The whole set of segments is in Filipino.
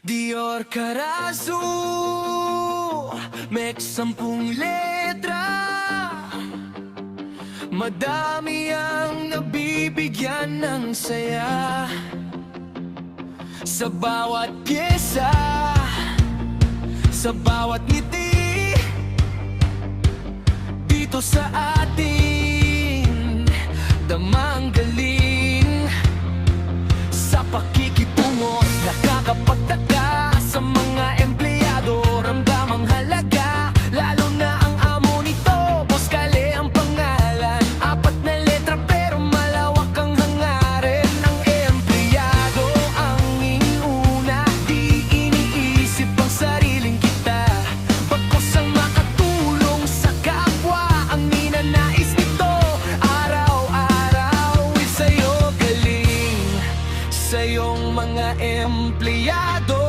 Dior Carazo, may 10 letra. Madami ang nabibigyan ng saya sa bawat pyesa, sa bawat ngiti dito sa atin. Damang galing sa pakikitungo, nakakapagtaka sa mga empleyado. Ramdamang halaga, lalo na ang amo nito. Boss Kale ang pangalan, 4 na letra pero malawak ang hangarin ng empleyado. Ang inuuna, di iniisip ang sariling kita, bagkus ang makatulong sa kapwa. Ang ninanais nito, araw-araw ay sa'yo galing, sa iyong mga empleyado.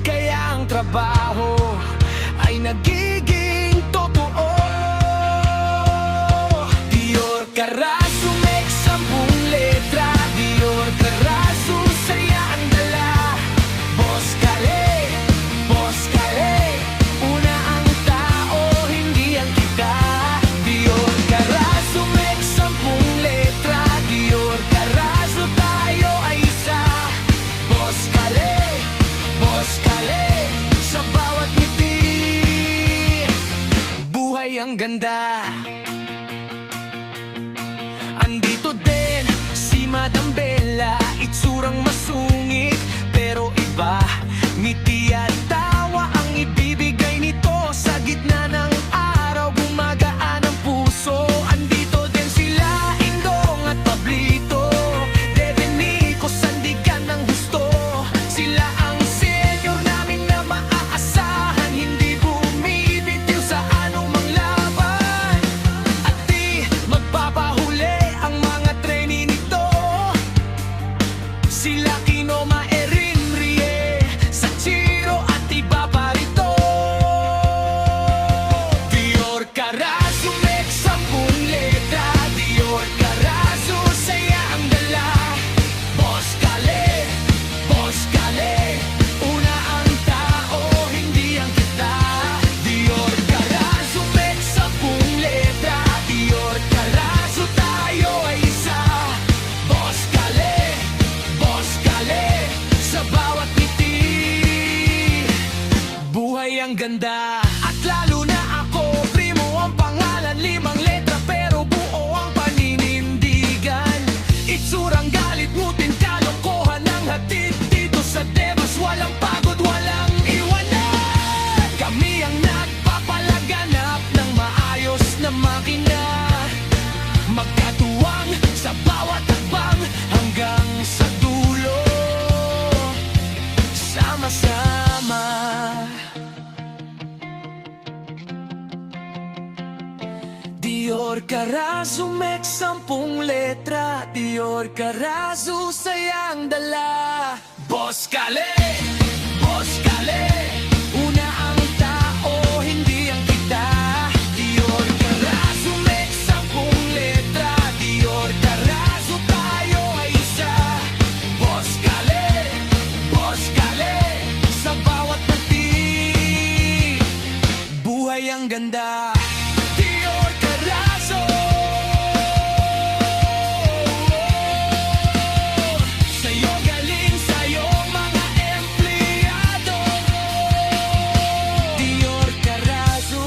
Kaya ang trabaho ay nagiging totoo. Dior Carazo, may 10 letra. Dior Carazo, saya ang dala. Boss Kale, Boss Kale, una ang tao, hindi ang kita. Dior Carazo, may 10 letra. Dior Carazo, tayo ay isa. Boss Kale, Boss Kale, sa bawat ngiti, buhay ang ganda. Andito din si Madam Bella, itsurang masungit pero iba. Ngiti at tawa ang ibibigay nito, sa gitna ng araw gumagaan ang puso. Andito din sila Indong at Pablito, Devenico, Sandigan ng gusto. Sila ang senior namin na maaasahan, hindi bumibitiw sa anumang laban. At di magpapahuli ang mga trainee nito, sila Kinoma, Erin, Rie, Sachiro at iba pa rito. Dior Carazo, may 10 letra. Dior Carazo, saya ang dala. Boss Kale, Boss Kale, una ang tao, hindi ang kita. Dior Carazo, may 10 letra. Dior Carazo, tayo ay isa. Boss Kale, Boss Kale, sa bawat ngiti, buhay ang ganda. At lalo na ako, primo ang pangalan, 5 letra pero buo ang paninindigan. Itsurang galit, ngutin, kalokohan ang hatid dito sa Devas. Walang pagod, walang iwanan. Kami ang nagpapalaganap ng maayos na makina, magkatuwang sa bawat hakbang hanggang sa dulo, sama-sama. Dior Carazo, may 10 letra. Dior Carazo, sayang dala. Boss Kale, Boss Kale, una ang tao, hindi ang kita. Dior Carazo, may 10 letra. Dior Carazo, tayo ay isa. Boss Kale, Boss Kale, sa bawat ngiti, buhay ang ganda. Dior Carazo, sa'yo galing, sa'yo mga empleyado. Dior Carazo,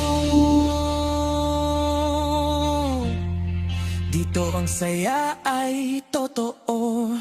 dito ang saya ay totoo.